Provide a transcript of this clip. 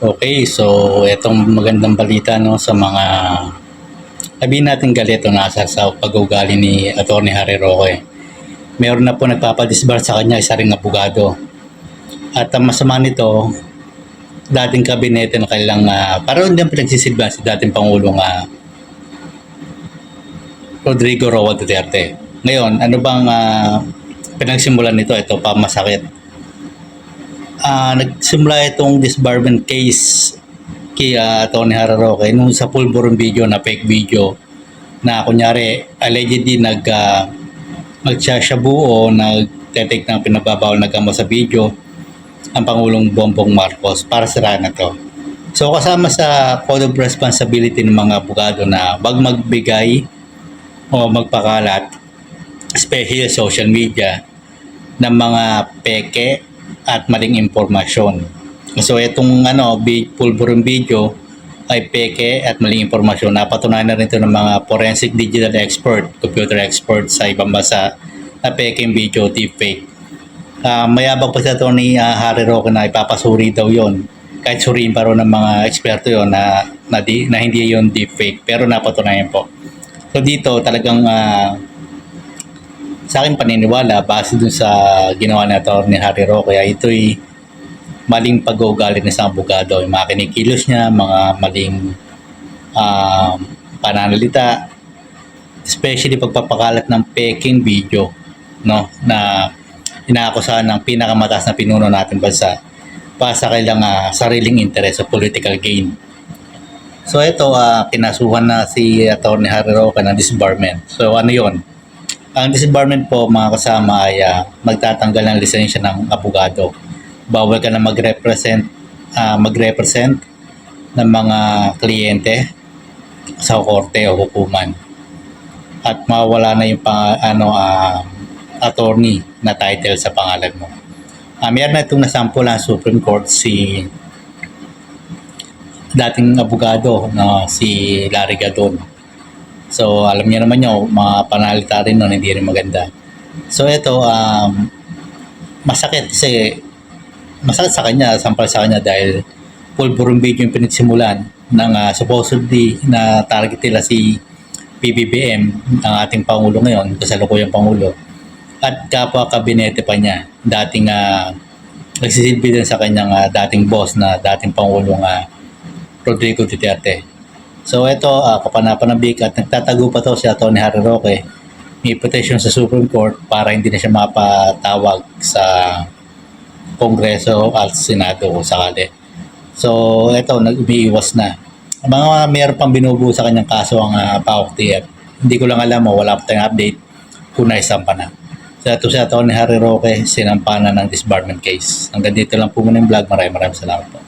Okay, so itong magandang balita no sa mga sabihin natin galit o nasa sa pag-ugali ni Atty. Harry Roque. Meron na po nagpapadisbar sa kanya, isa ring abogado. At ang masama nito, dating kabinete ng kailang parang hindi ang pinagsisilbihan si dating Pangulong Rodrigo Roa Duterte. Ngayon, ano bang pinagsimulan nito? Ito pa masakit. Nagsimula itong disbarment case kay Atty. Harry Roque nung sa pulburon video na fake video na kunyari allegedly nagsashabu o nagtetake ng pinababawal na gamot sa video ang Pangulong Bongbong Marcos para siraan na to. So kasama sa code of responsibility ng mga abogado na wag magbigay o magpakalat, especially social media, ng mga peke at maling impormasyon. So itong pulburon video ay peke at maling impormasyon. Napatunayan na rin ito ng mga forensic digital expert, computer expert sa ibang bansa na peke yung video, deepfake. Mayabang pa sa ito ni Harry Roque na ipapasuri daw yon. Kahit suriin pa rin ng mga eksperto yon na hindi yon deepfake. Pero napatunayan po. So dito talagang sa akin paniniwala base dun sa ginawa na ito ni Harry Roque ay ito'y maling pag-uugali ng isang abogado. Yung mga kinikilos niya, mga maling pananalita, especially pagpapakalat ng peking video, no, na inaakusahan ng pinakamataas na pinuno natin bansa para sa kailang sariling interes o political gain. So ito, kinasuhan na si Atty. Harry Roque ng disbarment. So ano yon? Ang disbarment po mga kasama ay magtatanggal ng lisensya ng abogado. Bawal ka na magrepresent ng mga kliyente sa korte o hukuman. At mawala na yung attorney na title sa pangalan mo. Meron na itong nasampulan sa Supreme Court si dating abogado na si Larry Gadon. So alam niyo naman yung mga panalita rin nun, hindi rin maganda. So ito, masakit sa kanya, sampal sa kanya dahil pulburon video yung pinagsimulan ng supposedly na target nila si PBBM, ang ating Pangulo ngayon, kasalukuyang Pangulo, at kapwa kabinete pa niya, dating nagsisilbi din sa kanyang dating boss na dating Pangulong Rodrigo Duterte. So ito, kapanapanabik at nagtatago pa to si Atty. Harry Roque. May petition sa Supreme Court para hindi na siya mapatawag sa Kongreso at Senado kung sakali. So ito, umiiwas na. Mayroon pang binubuo sa kanyang kaso ang PAOK TF. Hindi ko lang alam wala pa tayong update kung naisampa na. So ito si Atty. Harry Roque, sinampanan ng disbarment case. Hanggang dito lang po muna yung vlog. Maraming salamat po.